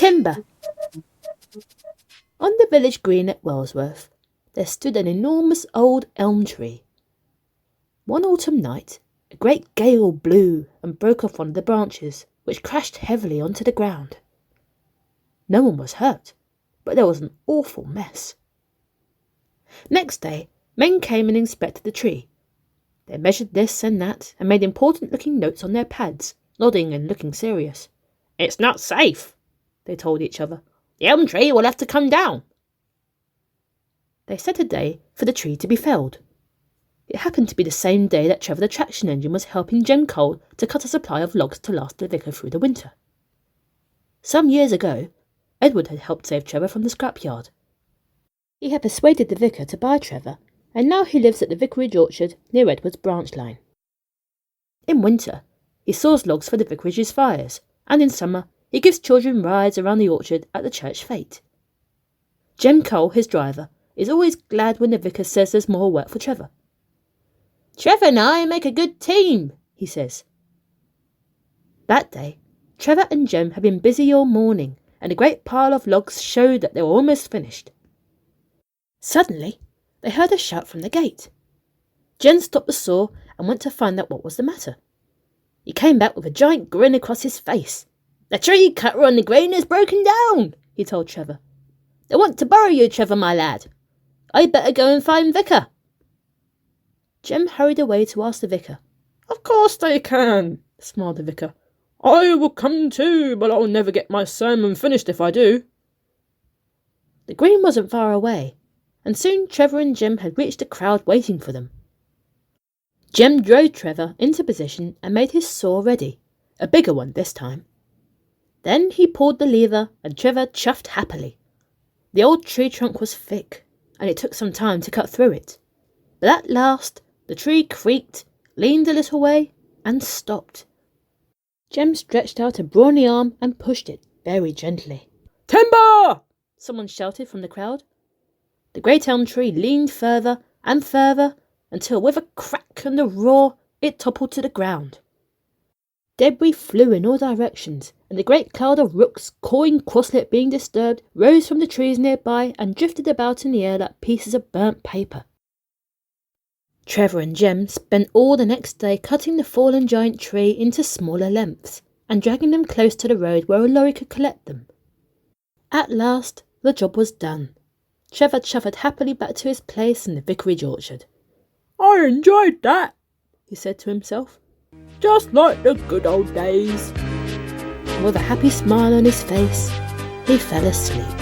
Timber. On the village green at Wellsworth, there stood an enormous old elm tree. One autumn night, a great gale blew and broke off one of the branches, which crashed heavily onto the ground. No one was hurt, but there was an awful mess. Next day, men came and inspected the tree. They measured this and that and made important-looking notes on their pads, nodding and looking serious. "It's not safe," they told each other. "The elm tree will have to come down." They set a day for the tree to be felled. It happened to be the same day that Trevor the traction engine was helping Jem Cole to cut a supply of logs to last the vicar through the winter. Some years ago, Edward had helped save Trevor from the scrapyard. He had persuaded the vicar to buy Trevor, and now he lives at the vicarage orchard near Edward's branch line. In winter, he saws logs for the vicarage's fires, and in summer, he gives children rides around the orchard at the church fete. Jem Cole, his driver, is always glad when the vicar says there's more work for Trevor. "Trevor and I make a good team," he says. That day, Trevor and Jem had been busy all morning, and a great pile of logs showed that they were almost finished. Suddenly, they heard a shout from the gate. Jem stopped the saw and went to find out what was the matter. He came back with a giant grin across his face. "The tree cutter on the green is broken down," he told Trevor. "They want to borrow you, Trevor, my lad. I'd better go and find Vicar." Jem hurried away to ask the vicar. "Of course they can," smiled the vicar. "I will come too, but I'll never get my sermon finished if I do." The green wasn't far away, and soon Trevor and Jem had reached the crowd waiting for them. Jem drove Trevor into position and made his saw ready, a bigger one this time. Then he pulled the lever and Trevor chuffed happily. The old tree trunk was thick, and it took some time to cut through it. But at last the tree creaked, leaned a little way, and stopped. Jem stretched out a brawny arm and pushed it very gently. "Timber!" someone shouted from the crowd. The great elm tree leaned further and further until with a crack and a roar it toppled to the ground. Debris flew in all directions, and the great cloud of rooks, cawing crossly at being disturbed, rose from the trees nearby and drifted about in the air like pieces of burnt paper. Trevor and Jem spent all the next day cutting the fallen giant tree into smaller lengths and dragging them close to the road where a lorry could collect them. At last, the job was done. Trevor chuffed happily back to his place in the vicarage orchard. "I enjoyed that," he said to himself. "Just like the good old days." And with a happy smile on his face, he fell asleep.